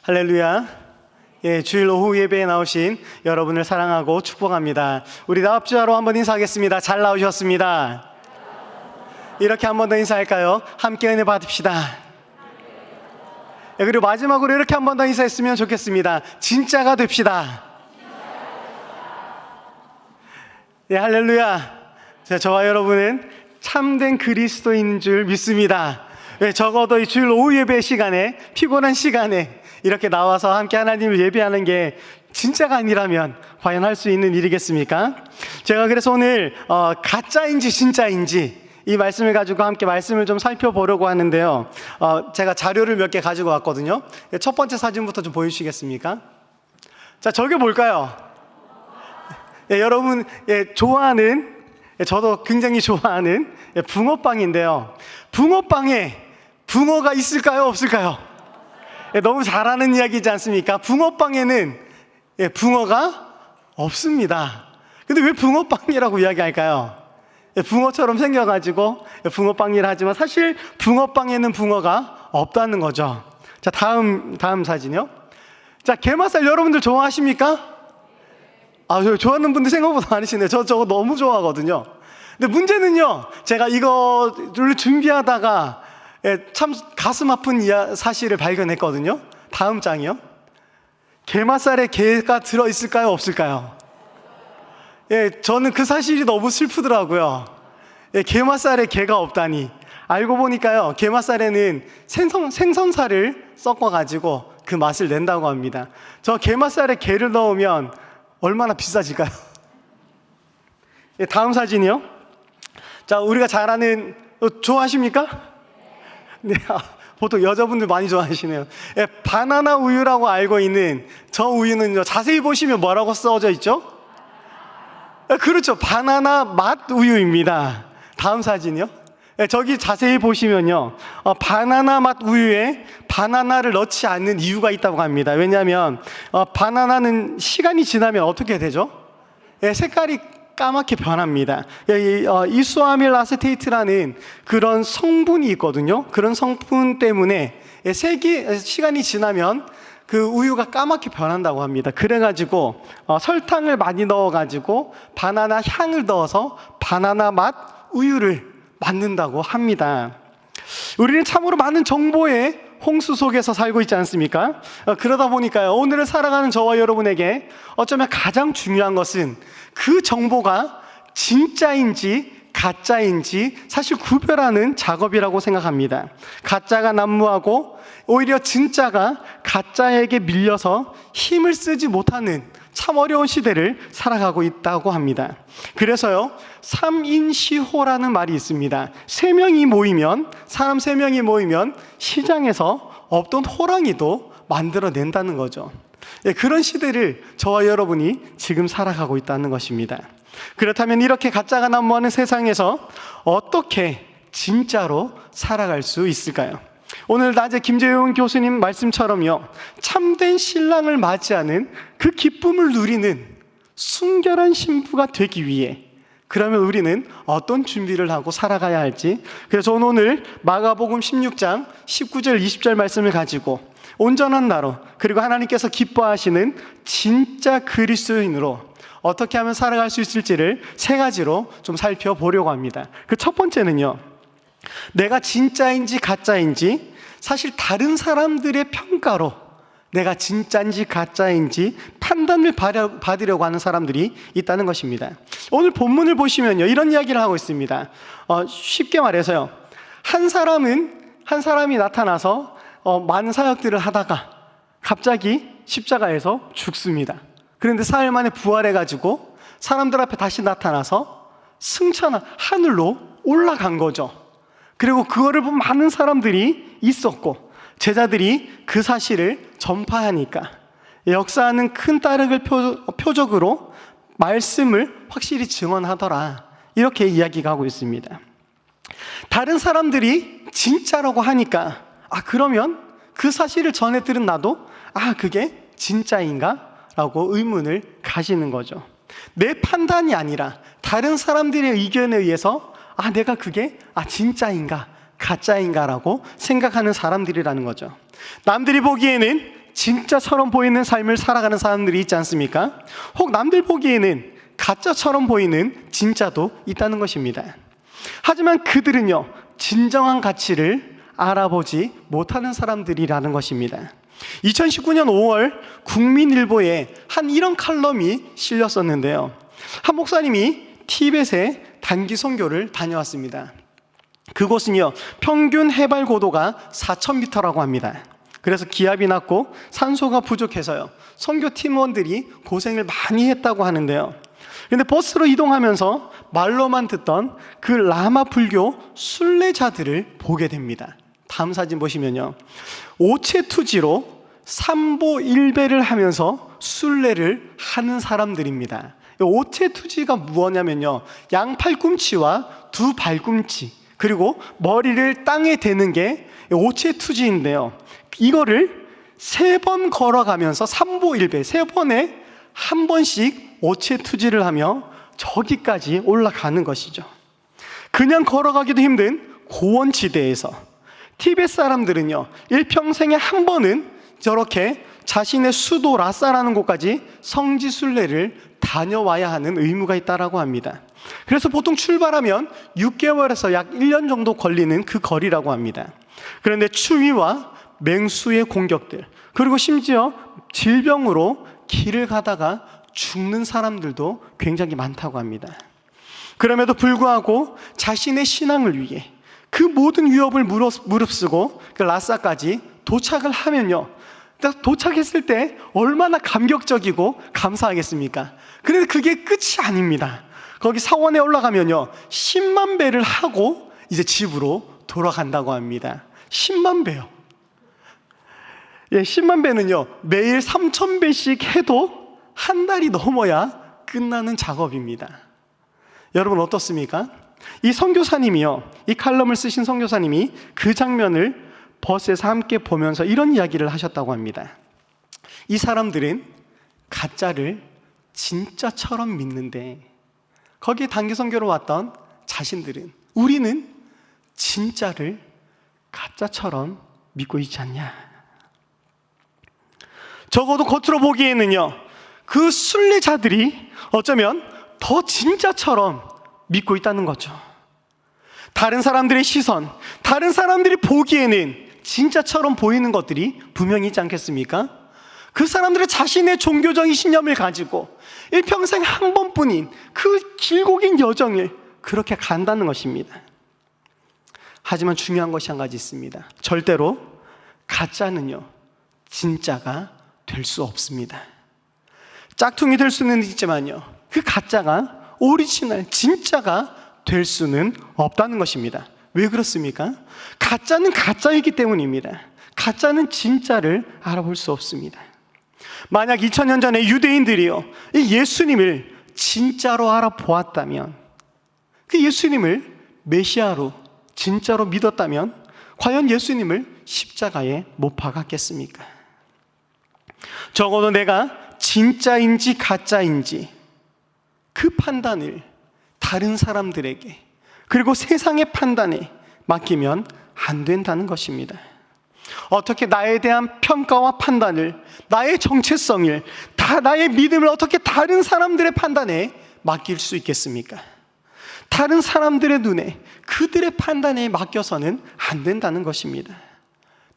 할렐루야. 주일 오후 예배에 나오신 여러분을 사랑하고 축복합니다. 우리 나합주하로 한번 인사하겠습니다. 잘 나오셨습니다. 이렇게 한 번 더 인사할까요? 함께 은혜 받읍시다. 그리고 마지막으로 이렇게 한 번 더 인사했으면 좋겠습니다. 진짜가 됩시다. 할렐루야. 저와 여러분은 참된 그리스도인 줄 믿습니다. 적어도 이 주일 오후 예배 시간에, 피곤한 시간에 이렇게 나와서 함께 하나님을 예배하는 게 진짜가 아니라면 과연 할 수 있는 일이겠습니까? 제가 그래서 오늘 가짜인지 진짜인지 이 말씀을 가지고 함께 말씀을 좀 살펴보려고 하는데요. 제가 자료를 몇 개 가지고 왔거든요. 첫 번째 사진부터 좀 보여주시겠습니까? 자, 저게 뭘까요? 여러분 좋아하는, 저도 굉장히 좋아하는 붕어빵인데요. 붕어빵에 붕어가 있을까요? 없을까요? 너무 잘하는 이야기지 않습니까? 붕어빵에는 붕어가 없습니다. 근데 왜 붕어빵이라고 이야기할까요? 붕어처럼 생겨가지고 붕어빵이라 하지만 사실 붕어빵에는 붕어가 없다는 거죠. 자, 다음 사진이요. 자, 게맛살 여러분들 좋아하십니까? 좋아하는 분들 생각보다 많으시네요. 저거 너무 좋아하거든요. 근데 문제는요, 제가 이거를 준비하다가 참 가슴 아픈 사실을 발견했거든요. 다음 장이요. 게맛살에 게가 들어있을까요? 없을까요? 저는 그 사실이 너무 슬프더라고요. 게맛살에 게가 없다니. 알고 보니까요, 게맛살에는 생선살을 섞어가지고 그 맛을 낸다고 합니다. 저 게맛살에 게를 넣으면 얼마나 비싸질까요? 다음 사진이요. 자, 우리가 잘 아는, 좋아하십니까? 네, 보통 여자분들 많이 좋아하시네요. 바나나 우유라고 알고 있는 저 우유는요, 자세히 보시면 뭐라고 써져 있죠? 그렇죠, 바나나 맛 우유입니다. 다음 사진이요. 저기 자세히 보시면요, 바나나 맛 우유에 바나나를 넣지 않는 이유가 있다고 합니다. 왜냐하면 바나나는 시간이 지나면 어떻게 되죠? 색깔이 까맣게 변합니다. 이소아밀 아세테이트라는 그런 성분이 있거든요. 그런 성분 때문에 시간이 지나면 그 우유가 까맣게 변한다고 합니다. 그래가지고 설탕을 많이 넣어가지고 바나나 향을 넣어서 바나나 맛 우유를 만든다고 합니다. 우리는 참으로 많은 정보의 홍수 속에서 살고 있지 않습니까? 그러다 보니까요, 오늘을 살아가는 저와 여러분에게 어쩌면 가장 중요한 것은 그 정보가 진짜인지 가짜인지 사실 구별하는 작업이라고 생각합니다. 가짜가 난무하고 오히려 진짜가 가짜에게 밀려서 힘을 쓰지 못하는 참 어려운 시대를 살아가고 있다고 합니다. 그래서요, 3인시호라는 말이 있습니다. 사람 3명이 모이면 시장에서 없던 호랑이도 만들어낸다는 거죠. 그런 시대를 저와 여러분이 지금 살아가고 있다는 것입니다. 그렇다면 이렇게 가짜가 난무하는 세상에서 어떻게 진짜로 살아갈 수 있을까요? 오늘 낮에 김재용 교수님 말씀처럼요, 참된 신랑을 맞이하는 그 기쁨을 누리는 순결한 신부가 되기 위해, 그러면 우리는 어떤 준비를 하고 살아가야 할지, 그래서 저는 오늘 마가복음 16장 19절 20절 말씀을 가지고 온전한 나로, 그리고 하나님께서 기뻐하시는 진짜 그리스도인으로 어떻게 하면 살아갈 수 있을지를 세 가지로 좀 살펴보려고 합니다. 그 첫 번째는요, 내가 진짜인지 가짜인지 사실 다른 사람들의 평가로 내가 진짜인지 가짜인지 판단을 받으려고 하는 사람들이 있다는 것입니다. 오늘 본문을 보시면요, 이런 이야기를 하고 있습니다. 쉽게 말해서요, 한 사람이 나타나서 많은 사역들을 하다가 갑자기 십자가에서 죽습니다. 그런데 사흘 만에 부활해가지고 사람들 앞에 다시 나타나서 승천한 하늘로 올라간 거죠. 그리고 그거를 본 많은 사람들이 있었고, 제자들이 그 사실을 전파하니까 역사하는 큰 따르을 표적으로 말씀을 확실히 증언하더라, 이렇게 이야기가 하고 있습니다. 다른 사람들이 진짜라고 하니까 그러면 그 사실을 전해 들은 나도 그게 진짜인가? 라고 의문을 가지는 거죠. 내 판단이 아니라 다른 사람들의 의견에 의해서 내가 그게 진짜인가 가짜인가 라고 생각하는 사람들이라는 거죠. 남들이 보기에는 진짜처럼 보이는 삶을 살아가는 사람들이 있지 않습니까? 혹 남들 보기에는 가짜처럼 보이는 진짜도 있다는 것입니다. 하지만 그들은요, 진정한 가치를 알아보지 못하는 사람들이라는 것입니다. 2019년 5월 국민일보에 한 이런 칼럼이 실렸었는데요. 한 목사님이 티벳에 단기 선교를 다녀왔습니다. 그곳은요, 평균 해발 고도가 4,000m라고 합니다. 그래서 기압이 낮고 산소가 부족해서요, 선교 팀원들이 고생을 많이 했다고 하는데요. 근데 버스로 이동하면서 말로만 듣던 그 라마 불교 순례자들을 보게 됩니다. 다음 사진 보시면요, 오체투지로 삼보일배를 하면서 순례를 하는 사람들입니다. 오체투지가 무엇냐면요, 양 팔꿈치와 두 발꿈치, 그리고 머리를 땅에 대는 게 오체투지인데요, 이거를 3번 걸어가면서 삼보일배, 3번에 한 번씩 오체투지를 하며 저기까지 올라가는 것이죠. 그냥 걸어가기도 힘든 고원지대에서 티벳 사람들은요, 일평생에 한 번은 저렇게 자신의 수도 라사라는 곳까지 성지순례를 다녀와야 하는 의무가 있다라고 합니다. 그래서 보통 출발하면 6개월에서 약 1년 정도 걸리는 그 거리라고 합니다. 그런데 추위와 맹수의 공격들, 그리고 심지어 질병으로 길을 가다가 죽는 사람들도 굉장히 많다고 합니다. 그럼에도 불구하고 자신의 신앙을 위해 그 모든 위협을 무릅쓰고 그 라사까지 도착을 하면요, 도착했을 때 얼마나 감격적이고 감사하겠습니까? 그런데 그게 끝이 아닙니다. 거기 사원에 올라가면요, 10만 배를 하고 이제 집으로 돌아간다고 합니다. 10만 배요. 예, 10만 배는요, 매일 3,000배씩 해도 한 달이 넘어야 끝나는 작업입니다. 여러분 어떻습니까? 이 선교사님이요, 이 칼럼을 쓰신 선교사님이 그 장면을 버스에서 함께 보면서 이런 이야기를 하셨다고 합니다. 이 사람들은 가짜를 진짜처럼 믿는데 거기에 단기 선교로 왔던 자신들은, 우리는 진짜를 가짜처럼 믿고 있지 않냐. 적어도 겉으로 보기에는요, 그 순례자들이 어쩌면 더 진짜처럼 믿고 있다는 거죠. 다른 사람들의 시선, 다른 사람들이 보기에는 진짜처럼 보이는 것들이 분명히 있지 않겠습니까? 그 사람들은 자신의 종교적인 신념을 가지고 일평생 한 번뿐인 그 길고 긴 여정을 그렇게 간다는 것입니다. 하지만 중요한 것이 한 가지 있습니다. 절대로 가짜는요, 진짜가 될 수 없습니다. 짝퉁이 될 수는 있지만요, 그 가짜가 오리지널, 진짜가 될 수는 없다는 것입니다. 왜 그렇습니까? 가짜는 가짜이기 때문입니다. 가짜는 진짜를 알아볼 수 없습니다. 만약 2000년 전에 유대인들이요, 이 예수님을 진짜로 알아보았다면, 그 예수님을 메시아로 진짜로 믿었다면 과연 예수님을 십자가에 못 박았겠습니까? 적어도 내가 진짜인지 가짜인지 그 판단을 다른 사람들에게, 그리고 세상의 판단에 맡기면 안 된다는 것입니다. 어떻게 나에 대한 평가와 판단을, 나의 정체성을, 나의 믿음을 어떻게 다른 사람들의 판단에 맡길 수 있겠습니까? 다른 사람들의 눈에, 그들의 판단에 맡겨서는 안 된다는 것입니다.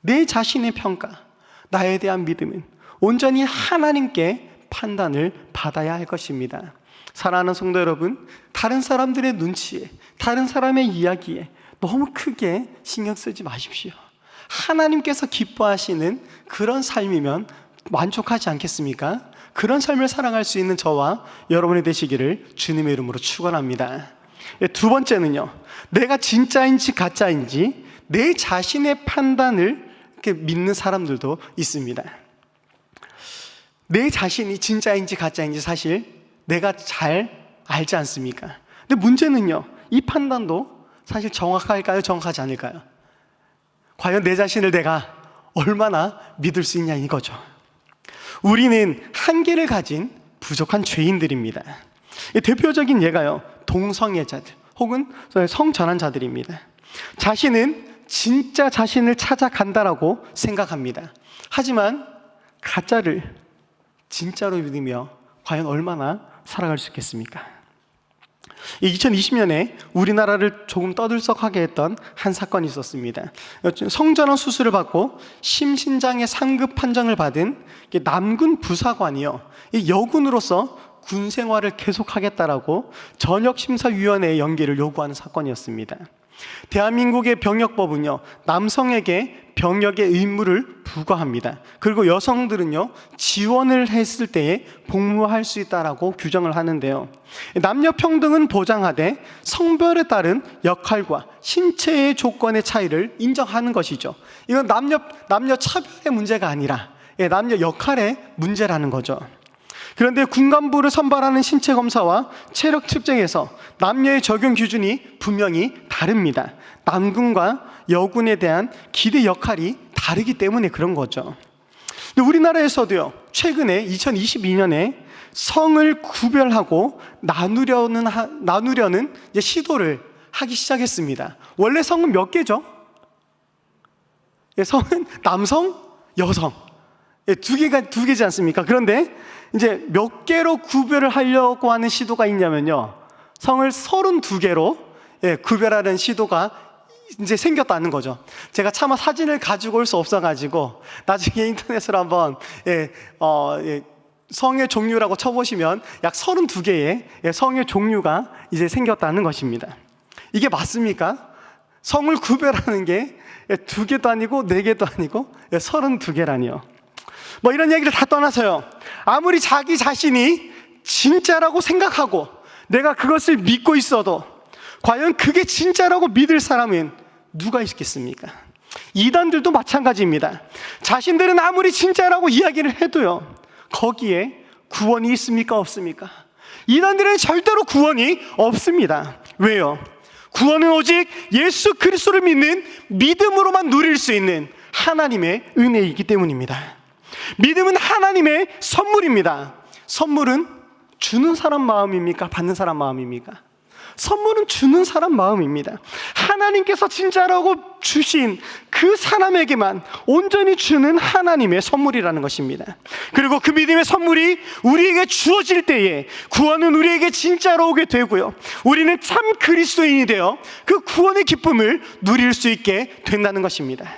내 자신의 평가, 나에 대한 믿음은 온전히 하나님께 판단을 받아야 할 것입니다. 사랑하는 성도 여러분, 다른 사람들의 눈치에, 다른 사람의 이야기에 너무 크게 신경 쓰지 마십시오. 하나님께서 기뻐하시는 그런 삶이면 만족하지 않겠습니까? 그런 삶을 살아갈 수 있는 저와 여러분이 되시기를 주님의 이름으로 축원합니다. 두 번째는요, 내가 진짜인지 가짜인지 내 자신의 판단을 믿는 사람들도 있습니다. 내 자신이 진짜인지 가짜인지 사실 내가 잘 알지 않습니까? 근데 문제는요, 이 판단도 사실 정확할까요? 정확하지 않을까요? 과연 내 자신을 내가 얼마나 믿을 수 있냐, 이거죠. 우리는 한계를 가진 부족한 죄인들입니다. 대표적인 예가요, 동성애자들 혹은 성전환자들입니다. 자신은 진짜 자신을 찾아간다라고 생각합니다. 하지만 가짜를 진짜로 믿으며 과연 얼마나 살아갈 수 있겠습니까? 2020년에 우리나라를 조금 떠들썩하게 했던 한 사건이 있었습니다. 성전환 수술을 받고 심신장애 상급 판정을 받은 남군 부사관이요, 여군으로서 군 생활을 계속하겠다라고 전역심사위원회의 연기를 요구하는 사건이었습니다. 대한민국의 병역법은요, 남성에게 병역의 의무를 부과합니다. 그리고 여성들은요, 지원을 했을 때에 복무할 수 있다라고 규정을 하는데요, 남녀 평등은 보장하되 성별에 따른 역할과 신체의 조건의 차이를 인정하는 것이죠. 이건 남녀 차별의 문제가 아니라 남녀 역할의 문제라는 거죠. 그런데 군간부를 선발하는 신체 검사와 체력 측정에서 남녀의 적용 기준이 분명히 다릅니다. 남군과 여군에 대한 기대 역할이 다르기 때문에 그런 거죠. 근데 우리나라에서도요, 최근에 2022년에 성을 구별하고 나누려는 이제 시도를 하기 시작했습니다. 원래 성은 몇 개죠? 성은 남성, 여성 두 개지 않습니까? 그런데 이제 몇 개로 구별을 하려고 하는 시도가 있냐면요, 성을 32개로 구별하는 시도가 이제 생겼다는 거죠. 제가 차마 사진을 가지고 올 수 없어가지고 나중에 인터넷으로 한번 성의 종류라고 쳐보시면 약 32개의 성의 종류가 이제 생겼다는 것입니다. 이게 맞습니까? 성을 구별하는 게 2개도 아니고 4개도 아니고 32개라니요. 뭐 이런 얘기를 다 떠나서요, 아무리 자기 자신이 진짜라고 생각하고 내가 그것을 믿고 있어도 과연 그게 진짜라고 믿을 사람은 누가 있겠습니까? 이단들도 마찬가지입니다. 자신들은 아무리 진짜라고 이야기를 해도요, 거기에 구원이 있습니까? 없습니까? 이단들은 절대로 구원이 없습니다. 왜요? 구원은 오직 예수 그리스도를 믿는 믿음으로만 누릴 수 있는 하나님의 은혜이기 때문입니다. 믿음은 하나님의 선물입니다. 선물은 주는 사람 마음입니까? 받는 사람 마음입니까? 선물은 주는 사람 마음입니다. 하나님께서 진짜라고 주신 그 사람에게만 온전히 주는 하나님의 선물이라는 것입니다. 그리고 그 믿음의 선물이 우리에게 주어질 때에 구원은 우리에게 진짜로 오게 되고요, 우리는 참 그리스도인이 되어 그 구원의 기쁨을 누릴 수 있게 된다는 것입니다.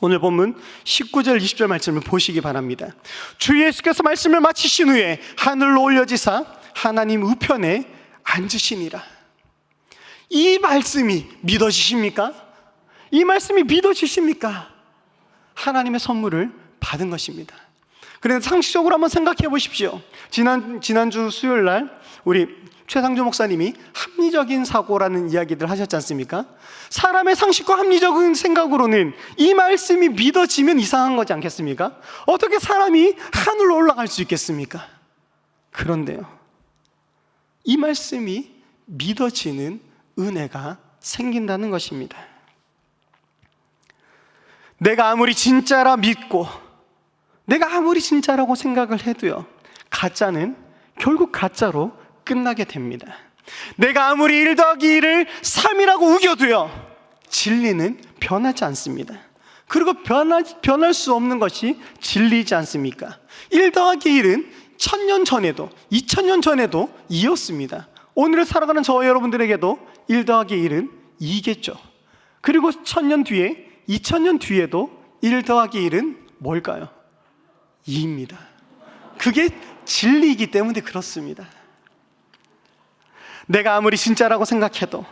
오늘 본문 19절 20절 말씀을 보시기 바랍니다. 주 예수께서 말씀을 마치신 후에 하늘로 올려지사 하나님 우편에 앉으시니라. 이 말씀이 믿어지십니까? 이 말씀이 믿어지십니까? 하나님의 선물을 받은 것입니다. 그래서 상식적으로 한번 생각해 보십시오. 지난주 수요일 날 우리 최상주 목사님이 합리적인 사고라는 이야기들 하셨지 않습니까? 사람의 상식과 합리적인 생각으로는 이 말씀이 믿어지면 이상한 거지 않겠습니까? 어떻게 사람이 하늘로 올라갈 수 있겠습니까? 그런데요, 이 말씀이 믿어지는 은혜가 생긴다는 것입니다. 내가 아무리 진짜라 믿고 내가 아무리 진짜라고 생각을 해도요, 가짜는 결국 가짜로 끝나게 됩니다. 내가 아무리 1 더하기 1을 3이라고 우겨도요, 진리는 변하지 않습니다. 그리고 변할 수 없는 것이 진리지 않습니까? 1 더하기 1은 1000년 전에도 2000년 전에도 2였습니다. 오늘 살아가는 저와 여러분들에게도 1 더하기 1은 2겠죠. 그리고 1000년 뒤에 2000년 뒤에도 1 더하기 1은 뭘까요? 2입니다. 그게 진리이기 때문에 그렇습니다. 내가 아무리 진짜라고 생각해도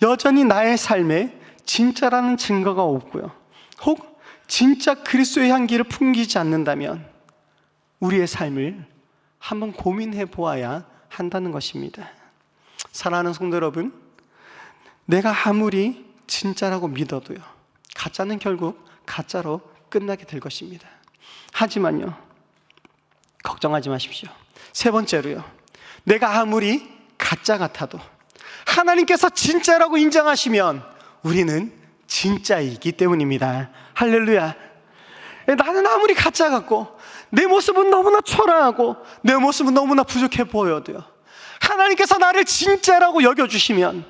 여전히 나의 삶에 진짜라는 증거가 없고요, 혹 진짜 그리스도의 향기를 풍기지 않는다면 우리의 삶을 한번 고민해 보아야 한다는 것입니다. 사랑하는 성도 여러분, 내가 아무리 진짜라고 믿어도요, 가짜는 결국 가짜로 끝나게 될 것입니다. 하지만요, 걱정하지 마십시오. 세 번째로요, 내가 아무리 가짜 같아도 하나님께서 진짜라고 인정하시면 우리는 진짜이기 때문입니다. 할렐루야. 나는 아무리 가짜 같고 내 모습은 너무나 초라하고 내 모습은 너무나 부족해 보여도요, 하나님께서 나를 진짜라고 여겨주시면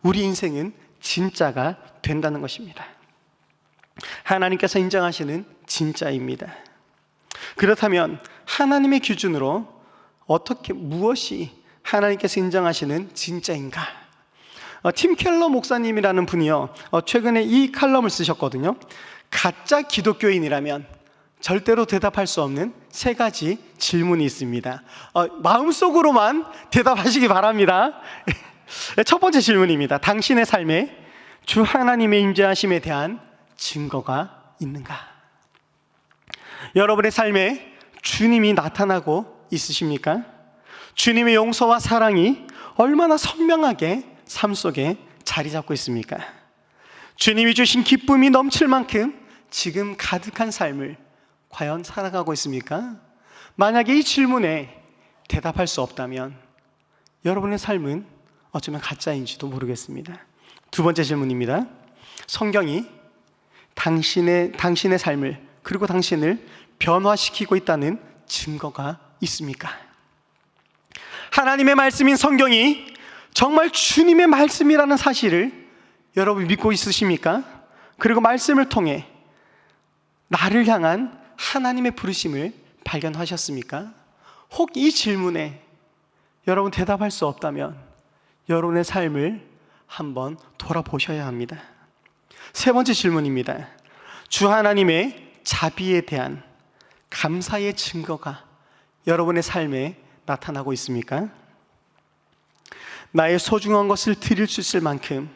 우리 인생은 진짜가 된다는 것입니다. 하나님께서 인정하시는 진짜입니다. 그렇다면 하나님의 기준으로 무엇이 하나님께서 인정하시는 진짜인가? 팀 켈러 목사님이라는 분이요, 최근에 이 칼럼을 쓰셨거든요. 가짜 기독교인이라면 절대로 대답할 수 없는 3가지 질문이 있습니다. 마음속으로만 대답하시기 바랍니다. 첫 번째 질문입니다. 당신의 삶에 주 하나님의 임재하심에 대한 증거가 있는가? 여러분의 삶에 주님이 나타나고 있으십니까? 주님의 용서와 사랑이 얼마나 선명하게 삶 속에 자리 잡고 있습니까? 주님이 주신 기쁨이 넘칠 만큼 지금 가득한 삶을 과연 살아가고 있습니까? 만약에 이 질문에 대답할 수 없다면 여러분의 삶은 어쩌면 가짜인지도 모르겠습니다. 두 번째 질문입니다. 성경이 당신의 삶을, 그리고 당신을 변화시키고 있다는 증거가 있습니까? 하나님의 말씀인 성경이 정말 주님의 말씀이라는 사실을 여러분 믿고 있으십니까? 그리고 말씀을 통해 나를 향한 하나님의 부르심을 발견하셨습니까? 혹 이 질문에 여러분 대답할 수 없다면 여러분의 삶을 한번 돌아보셔야 합니다. 세 번째 질문입니다. 주 하나님의 자비에 대한 감사의 증거가 여러분의 삶에 나타나고 있습니까? 나의 소중한 것을 드릴 수 있을 만큼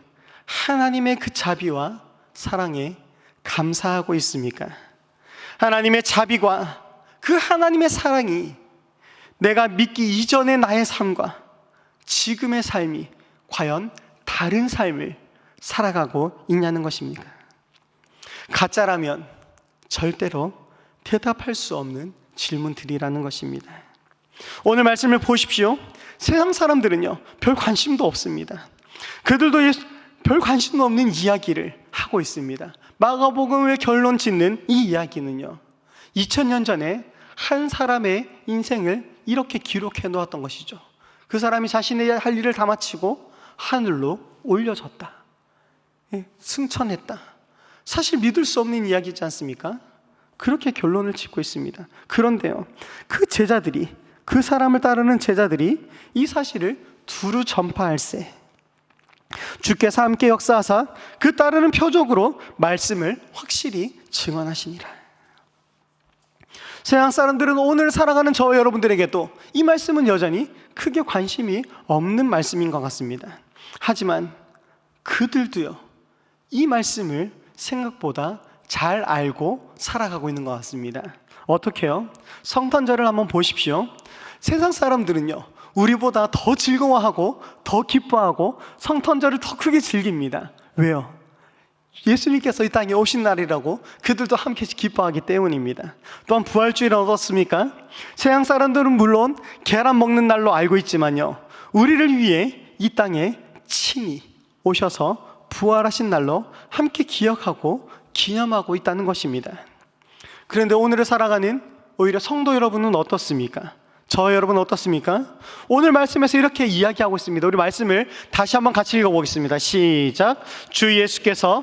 하나님의 그 자비와 사랑에 감사하고 있습니까? 하나님의 자비와 그 하나님의 사랑이 내가 믿기 이전의 나의 삶과 지금의 삶이 과연 다른 삶을 살아가고 있냐는 것입니까? 가짜라면 절대로 대답할 수 없는 질문들이라는 것입니다. 오늘 말씀을 보십시오. 세상 사람들은요, 별 관심도 없습니다. 그들도 별 관심도 없는 이야기를 하고 있습니다. 마가복음을 결론 짓는 이 이야기는요, 2000년 전에 한 사람의 인생을 이렇게 기록해 놓았던 것이죠. 그 사람이 자신의 할 일을 다 마치고 하늘로 올려졌다, 승천했다. 사실 믿을 수 없는 이야기지 않습니까? 그렇게 결론을 짓고 있습니다. 그런데요, 그 사람을 따르는 제자들이 이 사실을 두루 전파할세 주께서 함께 역사하사 그 따르는 표적으로 말씀을 확실히 증언하시니라. 세상 사람들은 오늘 살아가는 저와 여러분들에게도 이 말씀은 여전히 크게 관심이 없는 말씀인 것 같습니다. 하지만 그들도요, 이 말씀을 생각보다 잘 알고 살아가고 있는 것 같습니다. 어떻게요? 성탄절을 한번 보십시오. 세상 사람들은요, 우리보다 더 즐거워하고 더 기뻐하고 성탄절을 더 크게 즐깁니다. 왜요? 예수님께서 이 땅에 오신 날이라고 그들도 함께 기뻐하기 때문입니다. 또한 부활주일은 어떻습니까? 세상 사람들은 물론 계란 먹는 날로 알고 있지만요, 우리를 위해 이 땅에 친히 오셔서 부활하신 날로 함께 기억하고 기념하고 있다는 것입니다. 그런데 오늘을 살아가는 오히려 성도 여러분은 어떻습니까? 저 여러분 어떻습니까? 오늘 말씀에서 이렇게 이야기하고 있습니다. 우리 말씀을 다시 한번 같이 읽어보겠습니다. 시작. 주 예수께서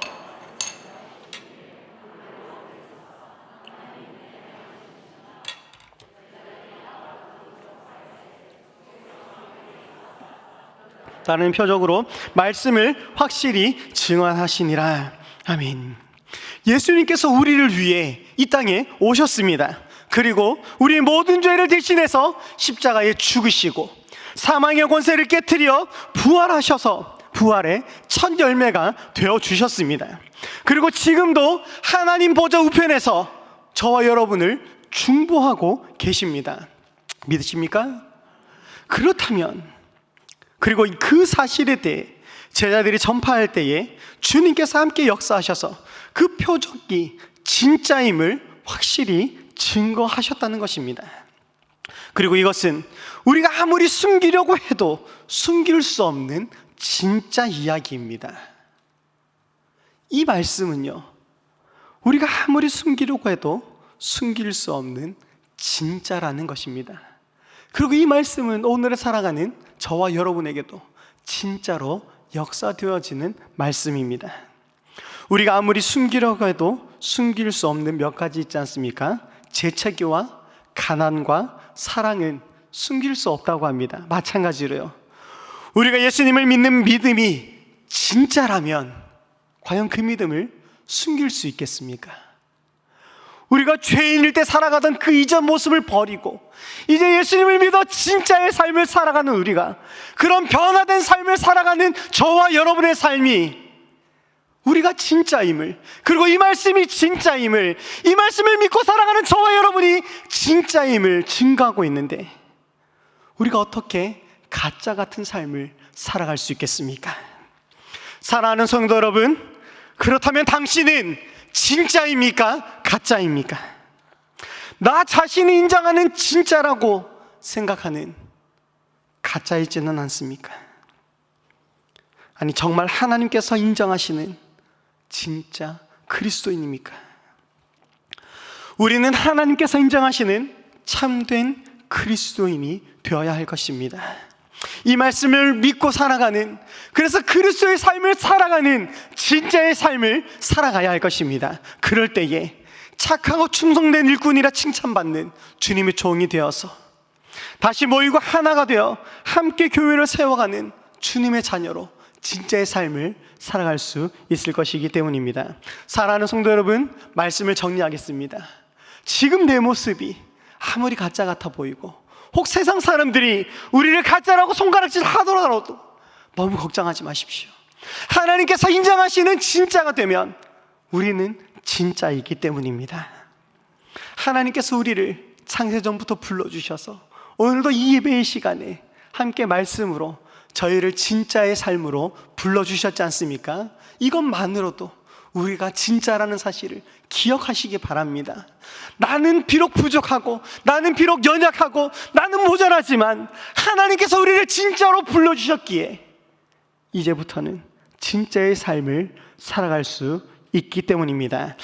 다른 표적으로 말씀을 확실히 증언하시니라. 아멘. 예수님께서 우리를 위해 이 땅에 오셨습니다. 그리고 우리 모든 죄를 대신해서 십자가에 죽으시고 사망의 권세를 깨트려 부활하셔서 부활의 첫 열매가 되어 주셨습니다. 그리고 지금도 하나님 보좌 우편에서 저와 여러분을 중보하고 계십니다. 믿으십니까? 그렇다면, 그리고 그 사실에 대해 제자들이 전파할 때에 주님께서 함께 역사하셔서 그 표적이 진짜임을 확실히 증거하셨다는 것입니다. 그리고 이것은 우리가 아무리 숨기려고 해도 숨길 수 없는 진짜 이야기입니다. 이 말씀은요, 우리가 아무리 숨기려고 해도 숨길 수 없는 진짜라는 것입니다. 그리고 이 말씀은 오늘을 살아가는 저와 여러분에게도 진짜로 역사되어지는 말씀입니다. 우리가 아무리 숨기려고 해도 숨길 수 없는 몇 가지 있지 않습니까? 재채기와 가난과 사랑은 숨길 수 없다고 합니다. 마찬가지로요, 우리가 예수님을 믿는 믿음이 진짜라면 과연 그 믿음을 숨길 수 있겠습니까? 우리가 죄인일 때 살아가던 그 이전 모습을 버리고 이제 예수님을 믿어 진짜의 삶을 살아가는 우리가, 그런 변화된 삶을 살아가는 저와 여러분의 삶이 우리가 진짜임을, 그리고 이 말씀이 진짜임을, 이 말씀을 믿고 살아가는 저와 여러분이 진짜임을 증거하고 있는데, 우리가 어떻게 가짜 같은 삶을 살아갈 수 있겠습니까? 사랑하는 성도 여러분, 그렇다면 당신은 진짜입니까? 가짜입니까? 나 자신이 인정하는 진짜라고 생각하는 가짜이지는 않습니까? 아니, 정말 하나님께서 인정하시는 진짜 그리스도인입니까? 우리는 하나님께서 인정하시는 참된 그리스도인이 되어야 할 것입니다. 이 말씀을 믿고 살아가는, 그래서 그리스도의 삶을 살아가는 진짜의 삶을 살아가야 할 것입니다. 그럴 때에 착하고 충성된 일꾼이라 칭찬받는 주님의 종이 되어서 다시 모이고 하나가 되어 함께 교회를 세워가는 주님의 자녀로 진짜의 삶을 살아갈 수 있을 것이기 때문입니다. 사랑하는 성도 여러분, 말씀을 정리하겠습니다. 지금 내 모습이 아무리 가짜 같아 보이고 혹 세상 사람들이 우리를 가짜라고 손가락질 하더라도 너무 걱정하지 마십시오. 하나님께서 인정하시는 진짜가 되면 우리는 진짜이기 때문입니다. 하나님께서 우리를 창세전부터 불러주셔서 오늘도 이 예배의 시간에 함께 말씀으로 저희를 진짜의 삶으로 불러주셨지 않습니까? 이것만으로도 우리가 진짜라는 사실을 기억하시기 바랍니다. 나는 비록 부족하고, 나는 비록 연약하고, 나는 모자라지만 하나님께서 우리를 진짜로 불러주셨기에 이제부터는 진짜의 삶을 살아갈 수 있기 때문입니다.